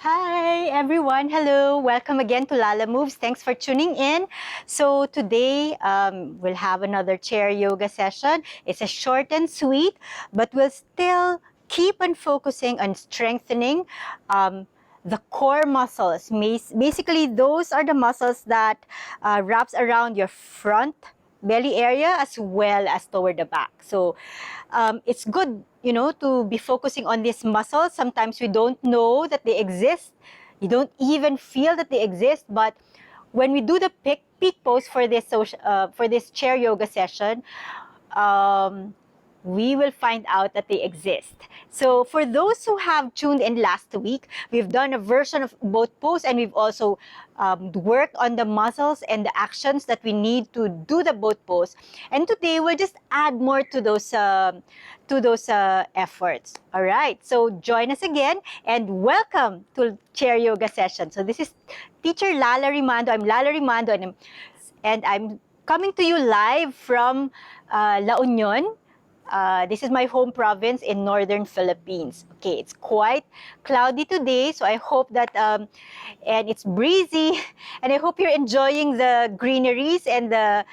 Hi everyone, hello, welcome again to Lala Moves. Thanks for tuning in. So today we'll have another chair yoga session. It's a short and sweet, but we'll still keep on focusing on strengthening the core muscles. Basically, those are the muscles that wraps around your front belly area as well as toward the back. So it's good, to be focusing on these muscles. Sometimes we don't know that they exist. You don't even feel that they exist. But when we do the peak pose for this chair yoga session, um, we will find out that they exist. So for those who have tuned in last week, we've done a version of both pose, and we've also worked on the muscles and the actions that we need to do the both pose. And today we'll just add more to those efforts. All right. So join us again and welcome to chair yoga session. So this is teacher Lala Rimando. I'm Lala Rimando, and I'm coming to you live from La Union. This is my home province in northern Philippines. Okay, it's quite cloudy today, so I hope that, and it's breezy, and I hope you're enjoying the greeneries and the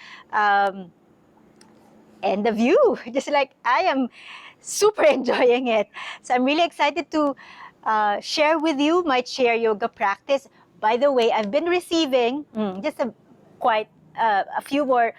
view, just like I am super enjoying it. So I'm really excited to share with you my chair yoga practice. By the way, I've been receiving just a few more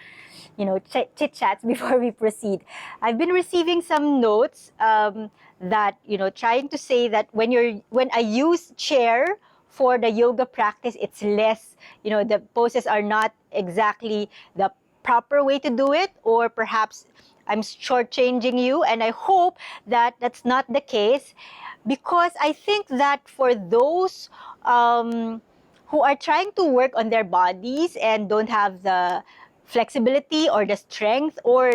chit chats before we proceed. I've been receiving some notes that trying to say that when I use chair for the yoga practice, it's less, the poses are not exactly the proper way to do it, or perhaps I'm shortchanging you, and I hope that that's not the case, because I think that for those who are trying to work on their bodies and don't have the flexibility or the strength or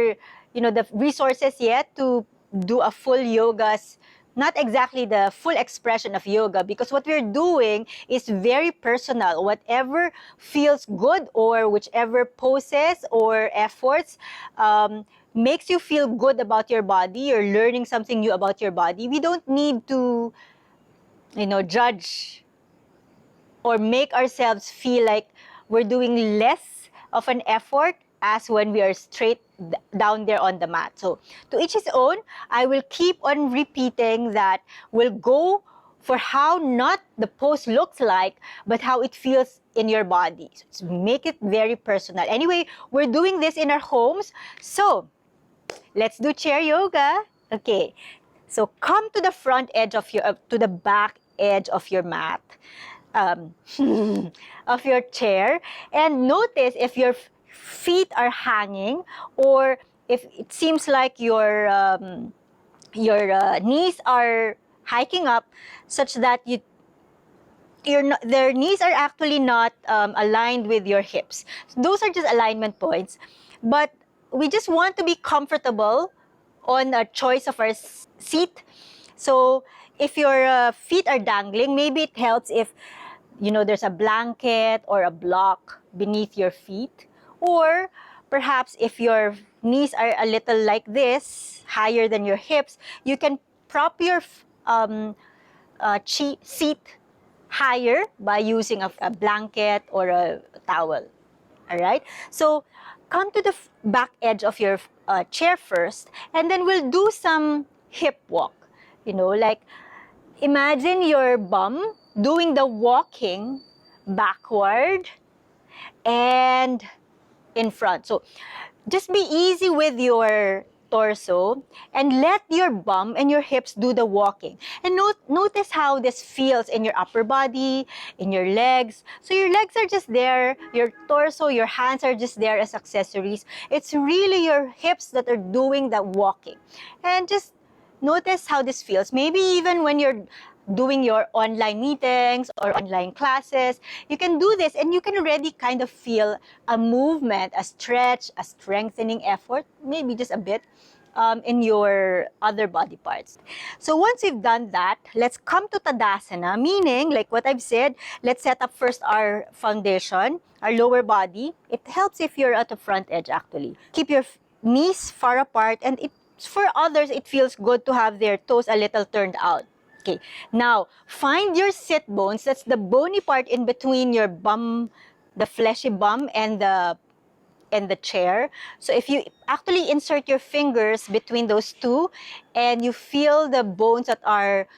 the resources yet to do a full yoga's, not exactly the full expression of yoga, because what we're doing is very personal. Whatever feels good, or whichever poses or efforts makes you feel good about your body, you're learning something new about your body. We don't need to judge or make ourselves feel like we're doing less of an effort as when we are straight down there on the mat. So to each his own. I will keep on repeating that we'll go for how not the pose looks like, but how it feels in your body. So make it very personal. Anyway, we're doing this in our homes, so let's do chair yoga. Okay, so come to the front edge of to the back edge of your mat, um, of your chair, and notice if your feet are hanging, or if it seems like your knees are hiking up, such that their knees are actually not aligned with your hips. Those are just alignment points, but we just want to be comfortable on a choice of our seat. So if your feet are dangling, maybe it helps if there's a blanket or a block beneath your feet, or perhaps if your knees are a little like this, higher than your hips, you can prop your seat higher by using a blanket or a towel. All right, so come to the back edge of your chair first, and then we'll do some hip walk. Like, imagine your bum doing the walking backward and in front. So just be easy with your torso and let your bum and your hips do the walking. And notice how this feels in your upper body, in your legs. So your legs are just there, your torso, your hands are just there as accessories. It's really your hips that are doing the walking. And just notice how this feels. Maybe even when you're doing your online meetings or online classes, you can do this and you can already kind of feel a movement, a stretch, a strengthening effort, maybe just a bit, in your other body parts. So once you've done that, let's come to Tadasana, meaning, like what I've said, let's set up first our foundation, our lower body. It helps if you're at the front edge, actually. Keep your knees far apart, and for others, it feels good to have their toes a little turned out. Okay, now find your sit bones. That's the bony part in between your bum, the fleshy bum, and the chair. So if you actually insert your fingers between those two and you feel the bones that are,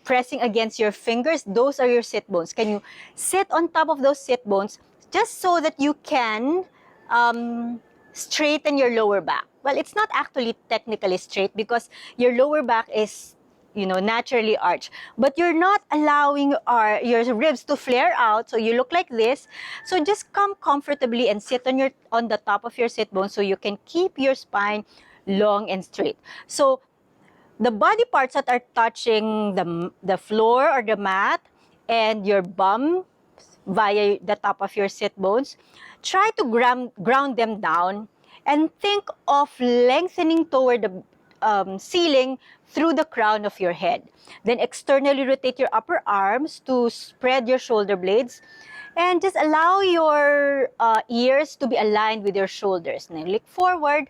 pressing against your fingers, those are your sit bones. Can you sit on top of those sit bones just so that you can straighten your lower back? Well, it's not actually technically straight because your lower back is, naturally arched, but you're not allowing your ribs to flare out, so you look like this. So just come comfortably and sit on the top of your sit bone so you can keep your spine long and straight. So the body parts that are touching the floor or the mat and your bum via the top of your sit bones, try to ground them down and think of lengthening toward the ceiling through the crown of your head. Then externally rotate your upper arms to spread your shoulder blades and just allow your ears to be aligned with your shoulders. Now look forward.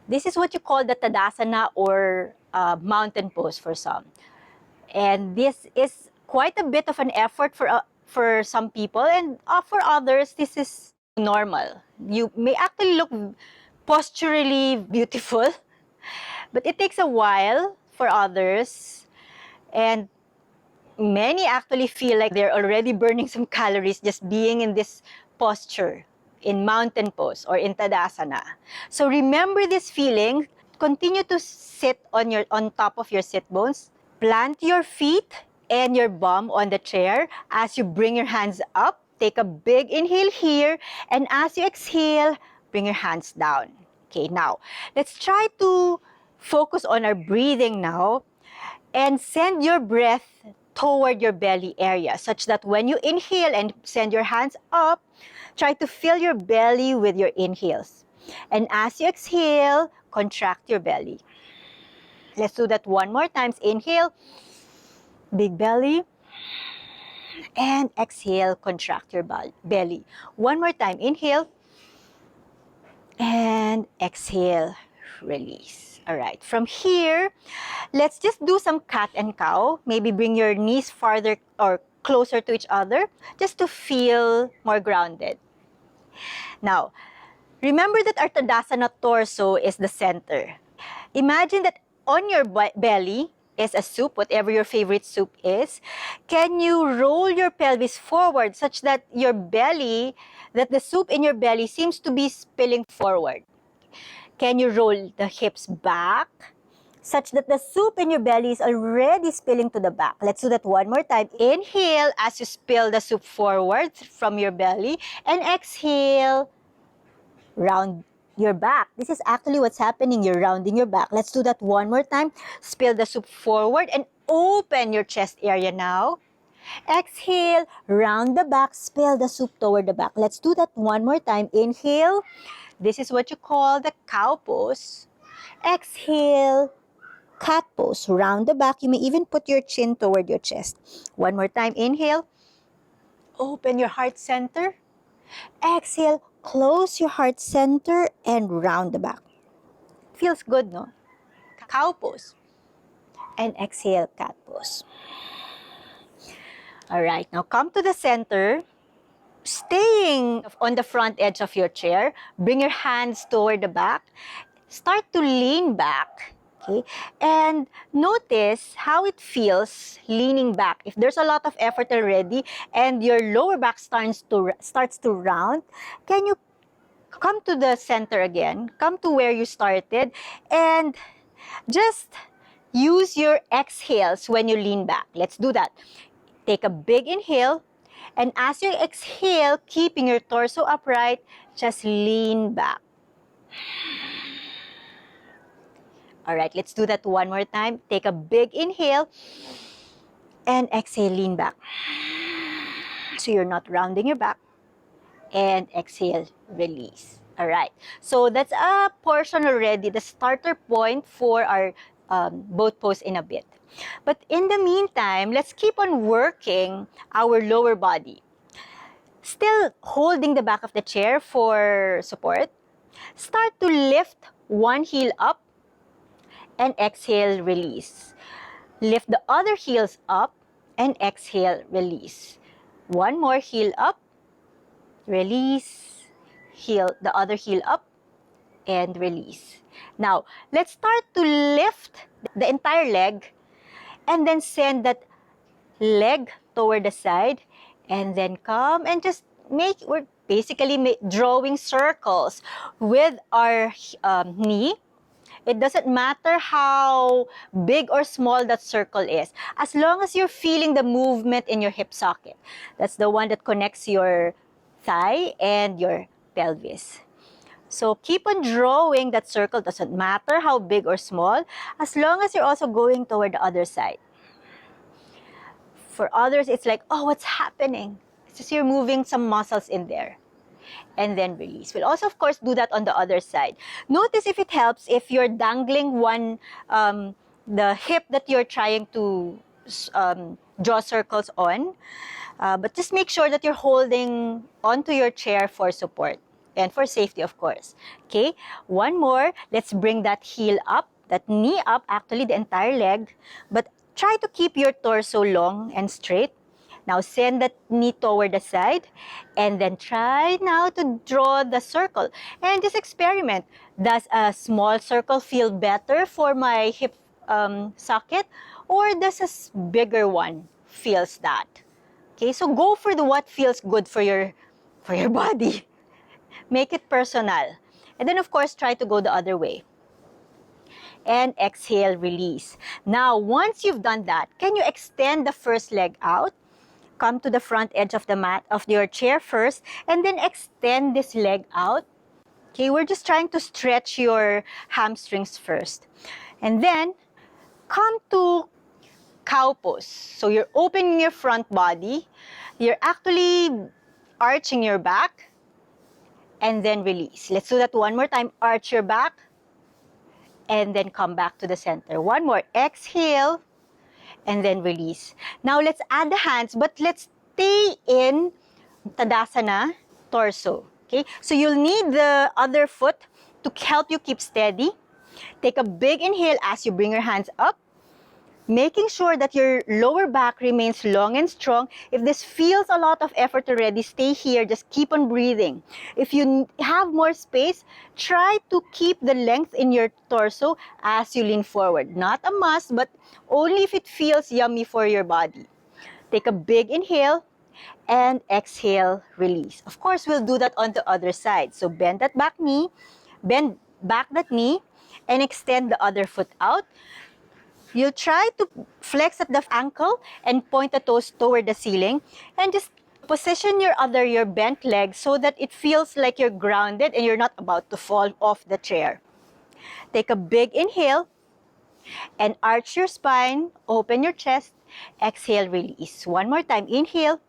This is what you call the Tadasana or mountain pose for some. And this is quite a bit of an effort for some people, and for others, this is normal. You may actually look posturally beautiful, but it takes a while for others. And many actually feel like they're already burning some calories just being in this posture, in mountain pose or in Tadasana. So remember this feeling. Continue to sit on top of your sit bones. Plant your feet and your bum on the chair as you bring your hands up. Take a big inhale here, and as you exhale, bring your hands down. Okay, now let's try to focus on our breathing now and send your breath toward your belly area such that when you inhale and send your hands up, try to fill your belly with your inhales. And as you exhale, contract your belly. Let's do that one more time. Inhale, big belly, and exhale, contract your belly. One more time. Inhale, and exhale, release. All right, from here, let's just do some cat and cow. Maybe bring your knees farther or closer to each other just to feel more grounded. Now, remember that our Tadasana torso is the center. Imagine that on your belly is a soup, whatever your favorite soup is. Can you roll your pelvis forward such that the soup in your belly seems to be spilling forward? Can you roll the hips back such that the soup in your belly is already spilling to the back? Let's do that one more time. Inhale as you spill the soup forward from your belly, and exhale, round your back. This is actually what's happening. You're rounding your back. Let's do that one more time. Spill the soup forward and open your chest area now. Exhale, round the back, spill the soup toward the back. Let's do that one more time. Inhale. This is what you call the cow pose. Exhale, cat pose. Round the back. You may even put your chin toward your chest. One more time. Inhale. Open your heart center. Exhale, close your heart center and round the back. Feels good, no? Cow pose. And exhale, cat pose. All right, now come to the center. Staying on the front edge of your chair, bring your hands toward the back. Start to lean back, okay? And notice how it feels leaning back. If there's a lot of effort already and your lower back starts to round, can you come to the center again? Come to where you started and just use your exhales when you lean back. Let's do that. Take a big inhale, and as you exhale, keeping your torso upright, just lean back. All right, let's do that one more time. Take a big inhale, and exhale, lean back. So you're not rounding your back. And exhale, release. All right, so that's a portion already, the starter point for our boat pose in a bit. But in the meantime, let's keep on working our lower body. Still holding the back of the chair for support. Start to lift one heel up and exhale, release. Lift the other heels up and exhale, release. One more, heel up, release, heel, the other heel up, and release. Now, let's start to lift the entire leg and then send that leg toward the side and then come and just we're basically drawing circles with our knee. It doesn't matter how big or small that circle is, as long as you're feeling the movement in your hip socket. That's the one that connects your thigh and your pelvis. So keep on drawing that circle, doesn't matter how big or small, as long as you're also going toward the other side. For others, it's like, oh, what's happening? It's just you're moving some muscles in there. And then release. We'll also, of course, do that on the other side. Notice if it helps if you're dangling the hip that you're trying to draw circles on. But just make sure that you're holding onto your chair for support and for safety, of course. Okay, one more. Let's bring that heel up, that knee up, actually the entire leg. But try to keep your torso long and straight. Now, send that knee toward the side and then try now to draw the circle. And just experiment. Does a small circle feel better for my hip socket, or does a bigger one feels that? Okay, so go for what feels good for your body. Make it personal. And then, of course, try to go the other way. And exhale, release. Now, once you've done that, can you extend the first leg out? Come to the front edge of the mat, of your chair first, and then extend this leg out. Okay, we're just trying to stretch your hamstrings first. And then, come to cow pose. So you're opening your front body. You're actually arching your back. And then release. Let's do that one more time. Arch your back. And then come back to the center. One more. Exhale. And then release. Now, let's add the hands, but let's stay in Tadasana, torso. Okay? So you'll need the other foot to help you keep steady. Take a big inhale as you bring your hands up, making sure that your lower back remains long and strong. If this feels a lot of effort already, stay here. Just keep on breathing. If you have more space, try to keep the length in your torso as you lean forward. Not a must, but only if it feels yummy for your body. Take a big inhale and exhale, release. Of course, we'll do that on the other side. So bend that back knee, bend back that knee, and extend the other foot out. You'll try to flex at the ankle and point the toes toward the ceiling, and just position your bent leg so that it feels like you're grounded and you're not about to fall off the chair. Take a big inhale and arch your spine, open your chest, exhale, release. One more time, inhale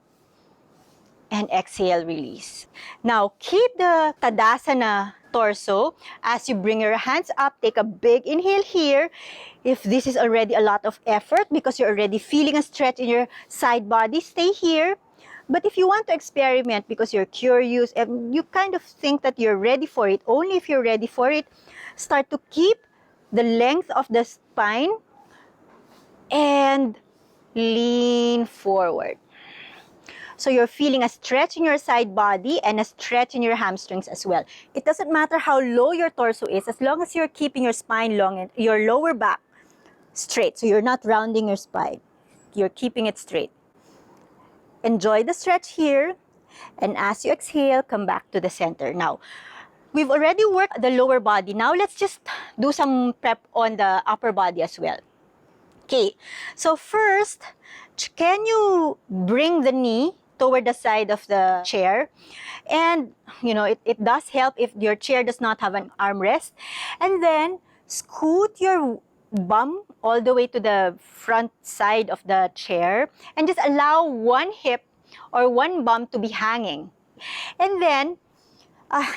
and exhale, release. Now, keep the Tadasana torso as you bring your hands up. Take a big inhale here. If this is already a lot of effort because you're already feeling a stretch in your side body, stay here. But if you want to experiment because you're curious and you kind of think that you're ready for it, only if you're ready for it, start to keep the length of the spine and lean forward. So you're feeling a stretch in your side body and a stretch in your hamstrings as well. It doesn't matter how low your torso is, as long as you're keeping your spine long and your lower back straight. So you're not rounding your spine. You're keeping it straight. Enjoy the stretch here. And as you exhale, come back to the center. Now, we've already worked the lower body. Now, let's just do some prep on the upper body as well. Okay, so first, can you bring the knee toward the side of the chair? And, it does help if your chair does not have an armrest. And then, scoot your bum all the way to the front side of the chair and just allow one hip or one bum to be hanging. And then,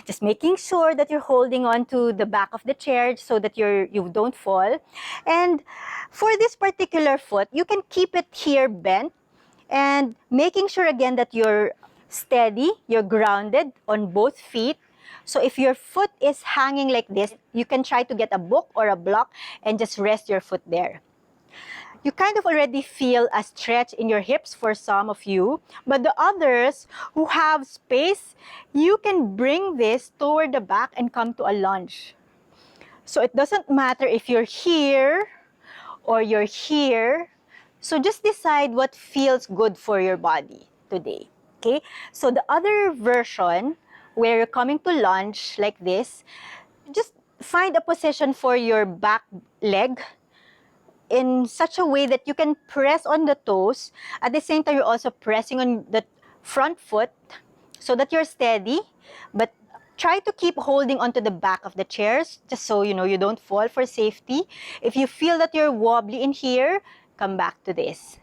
just making sure that you're holding on to the back of the chair so that you don't fall. And for this particular foot, you can keep it here bent and making sure again that you're steady, you're grounded on both feet. So if your foot is hanging like this, you can try to get a book or a block and just rest your foot there. you kind of already feel a stretch in your hips for some of you, but the others who have space, you can bring this toward the back and come to a lunge. So it doesn't matter if you're here or you're here. So just decide what feels good for your body today. Okay? So the other version where you're coming to lunge like this, just find a position for your back leg in such a way that you can press on the toes. At the same time, you're also pressing on the front foot so that you're steady, but try to keep holding onto the back of the chairs just so you know you don't fall for safety. If you feel that you're wobbly in here, come back to this.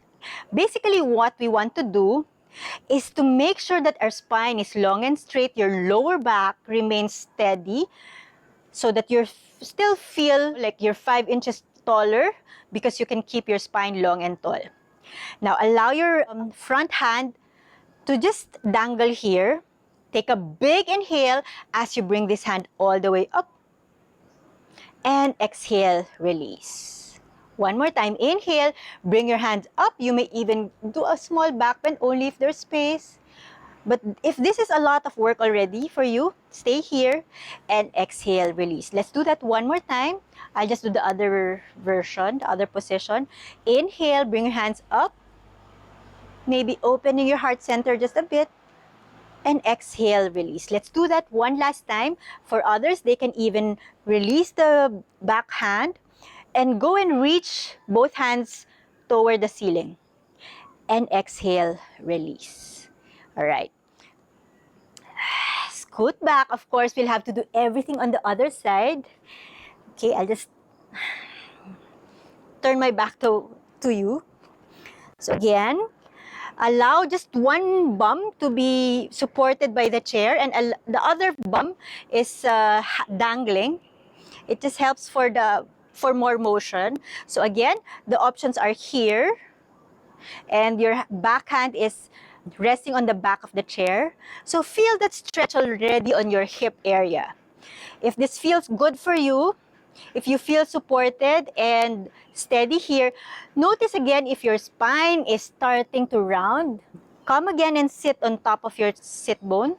Basically, what we want to do is to make sure that our spine is long and straight, your lower back remains steady, so that you still feel like you're 5 inches taller because you can keep your spine long and tall. Now, allow your front hand to just dangle here. Take a big inhale as you bring this hand all the way up. And exhale, release. One more time, inhale, bring your hands up. You may even do a small back bend only if there's space. But if this is a lot of work already for you, stay here and exhale, release. Let's do that one more time. I'll just do the other version, the other position. Inhale, bring your hands up. Maybe opening your heart center just a bit. And exhale, release. Let's do that one last time. For others, they can even release the back hand and go and reach both hands toward the ceiling. And exhale, release. All right. Scoot back. Of course, we'll have to do everything on the other side. Okay, I'll just turn my back to you. So again, allow just one bum to be supported by the chair, and the other bum is dangling. It just helps for more motion. So again, the options are here, and your backhand is resting on the back of the chair. So feel that stretch already on your hip area. If this feels good for you, if you feel supported and steady here, notice again if your spine is starting to round. Come again and sit on top of your sit bone,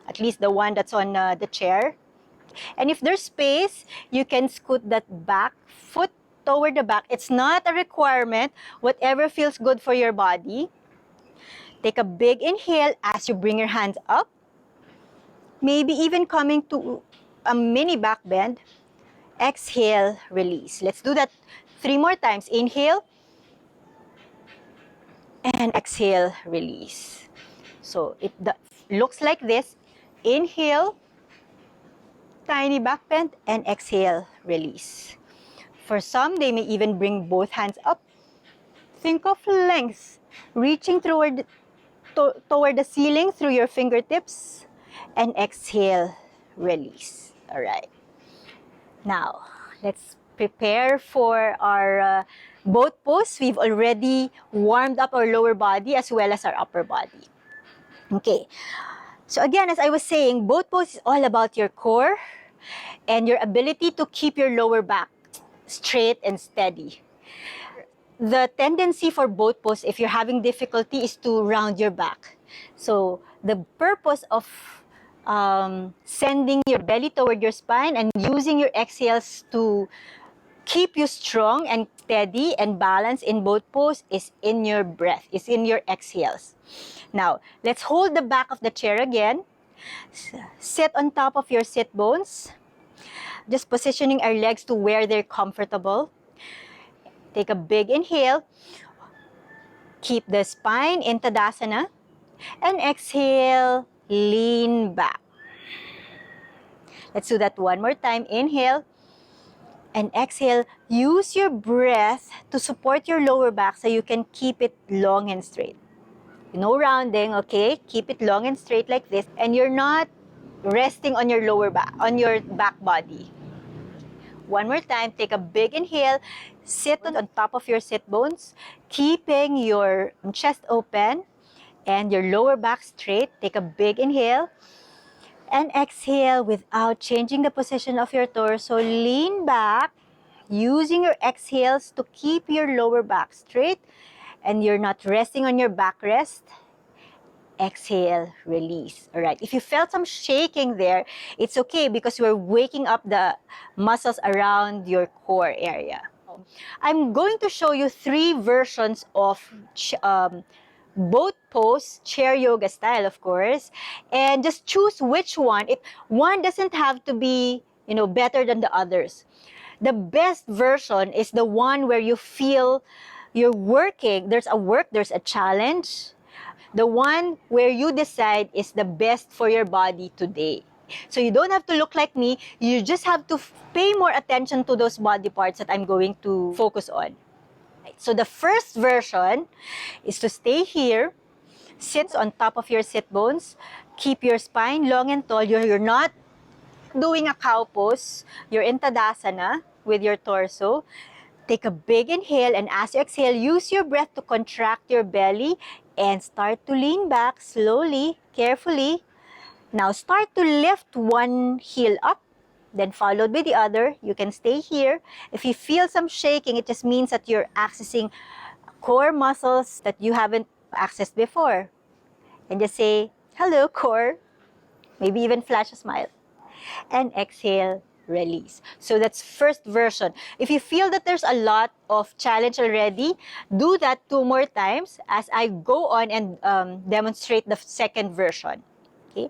at least the one that's on the chair. And if there's space, you can scoot that back foot toward the back. It's not a requirement, whatever feels good for your body. Take a big inhale as you bring your hands up. Maybe even coming to a mini back bend. Exhale, release. Let's do that 3 more times. Inhale. And exhale, release. So it looks like this. Inhale, tiny back bend, and exhale, release. For some, they may even bring both hands up. Think of length, reaching toward the ceiling through your fingertips, and exhale, release. All right. Now, let's prepare for our boat pose. We've already warmed up our lower body as well as our upper body. Okay. So again, as I was saying, boat pose is all about your core and your ability to keep your lower back straight and steady. The tendency for boat pose, if you're having difficulty, is to round your back. So the purpose of sending your belly toward your spine and using your exhales to keep you strong and steady and balanced in boat pose is in your breath, is in your exhales. Now, let's hold the back of the chair again. Sit on top of your sit bones. Just positioning our legs to where they're comfortable. Take a big inhale. Keep the spine in Tadasana. And exhale, lean back. Let's do that one more time. Inhale. And exhale. Use your breath to support your lower back so you can keep it long and straight. No rounding, okay? Keep it long and straight like this. And you're not resting on your lower back, on your back body. One more time, take a big inhale. Sit on top of your sit bones, keeping your chest open and your lower back straight. Take a big inhale. And exhale without changing the position of your torso. Lean back. using your exhales to keep your lower back straight, and you're not resting on your backrest. Exhale, release. All right. If you felt some shaking there, it's okay because we're waking up the muscles around your core area. I'm going to show you 3 versions of both pose, chair yoga style, of course, and just choose which one. One doesn't have to be, better than the others. The best version is the one where you feel you're working. There's a challenge. The one where you decide is the best for your body today. So you don't have to look like me. You just have to pay more attention to those body parts that I'm going to focus on. So the first version is to stay here, sit on top of your sit bones, keep your spine long and tall. You're not doing a cow pose. You're in Tadasana with your torso. Take a big inhale, and as you exhale, use your breath to contract your belly and start to lean back slowly, carefully. Now start to lift one heel up, then followed by the other. You can stay here. If you feel some shaking, it just means that you're accessing core muscles that you haven't accessed before. And just say, hello, core. Maybe even flash a smile. And exhale, release. So that's first version. If you feel that there's a lot of challenge already, do that 2 more times as I go on and demonstrate the second version. Okay?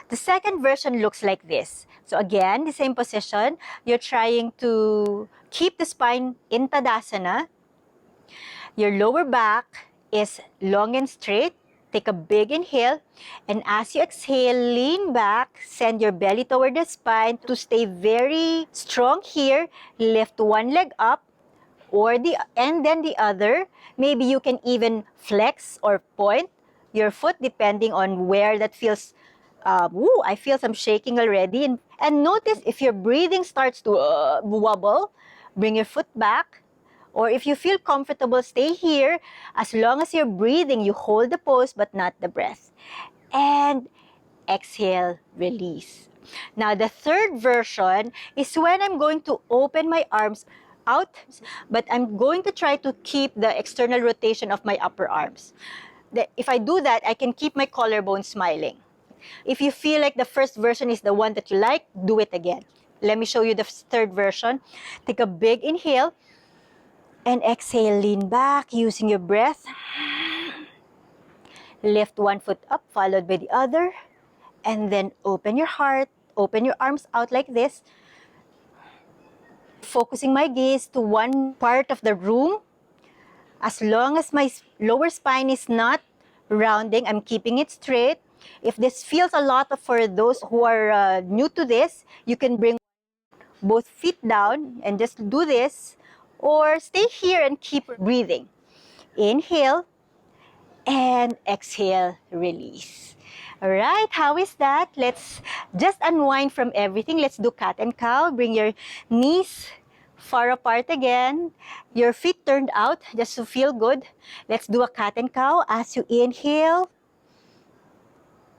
The second version looks like this. So again, the same position. You're trying to keep the spine in Tadasana. Your lower back is long and straight. Take a big inhale, and as you exhale, lean back, send your belly toward the spine to stay very strong here. Lift one leg up, and then the other. Maybe you can even flex or point your foot depending on where that feels. I feel some shaking already. And notice if your breathing starts to wobble, bring your foot back. Or if you feel comfortable, stay here. As long as you're breathing, you hold the pose but not the breath. And exhale, release. Now, the third version is when I'm going to open my arms out, but I'm going to try to keep the external rotation of my upper arms. If I do that, I can keep my collarbone smiling. If you feel like the first version is the one that you like, do it again. Let me show you the third version. Take a big inhale. And exhale, lean back using your breath. Lift one foot up, followed by the other. And then open your heart, open your arms out like this. Focusing my gaze to one part of the room. As long as my lower spine is not rounding, I'm keeping it straight. If this feels a lot for those who are new to this, you can bring both feet down and just do this. Or stay here and keep breathing. Inhale and exhale, release. All right, how is that? Let's just unwind from everything. Let's do cat and cow. Bring your knees far apart again. Your feet turned out just to feel good. Let's do a cat and cow. As you inhale,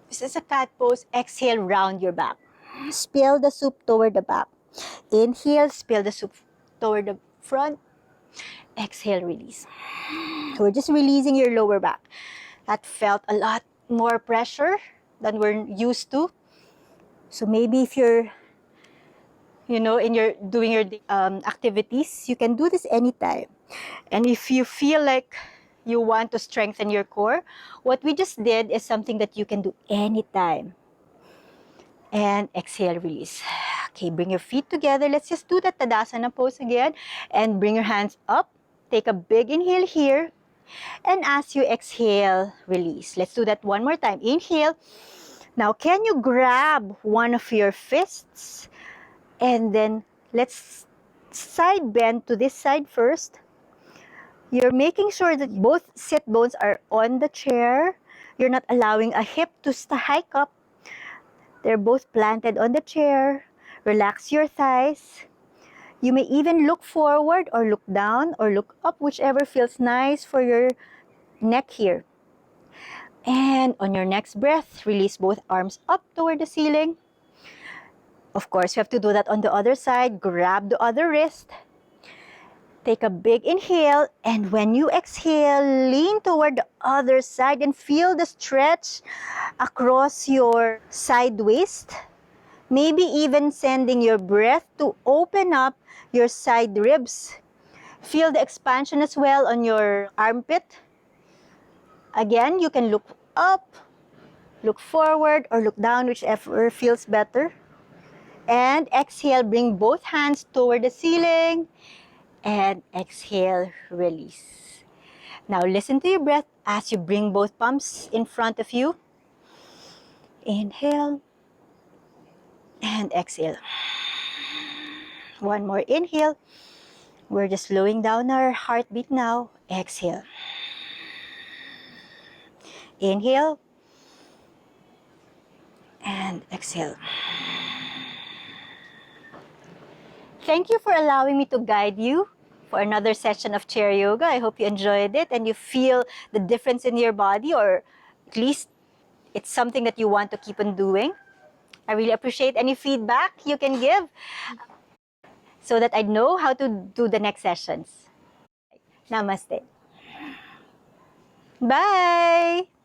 this is a cat pose. Exhale, round your back. Spill the soup toward the back. Inhale, spill the soup toward the front. Exhale, release. We're just releasing your lower back. That felt a lot more pressure than we're used to. So maybe if you're, doing your activities, you can do this anytime. And if you feel like you want to strengthen your core, what we just did is something that you can do anytime. And exhale, release. Okay, bring your feet together. Let's just do the Tadasana pose again. And bring your hands up. Take a big inhale here. And as you exhale, release. Let's do that one more time. Inhale. Now, can you grab one of your fists? And then let's side bend to this side first. You're making sure that both sit bones are on the chair. You're not allowing a hip to hike up. They're both planted on the chair. Relax your thighs. You may even look forward or look down or look up, whichever feels nice for your neck here. And on your next breath, release both arms up toward the ceiling. Of course, you have to do that on the other side. Grab the other wrist. Take a big inhale, and when you exhale, lean toward the other side and feel the stretch across your side waist. Maybe even sending your breath to open up your side ribs. Feel the expansion as well on your armpit. Again, you can look up, look forward, or look down, whichever feels better. And exhale, bring both hands toward the ceiling. And exhale, release. Now listen to your breath as you bring both palms in front of you. Inhale and exhale. One more inhale. We're just slowing down our heartbeat now. Exhale. Inhale and exhale. Thank you for allowing me to guide you for another session of chair yoga. I hope you enjoyed it and you feel the difference in your body, or at least it's something that you want to keep on doing. I really appreciate any feedback you can give so that I know how to do the next sessions. Namaste. Bye!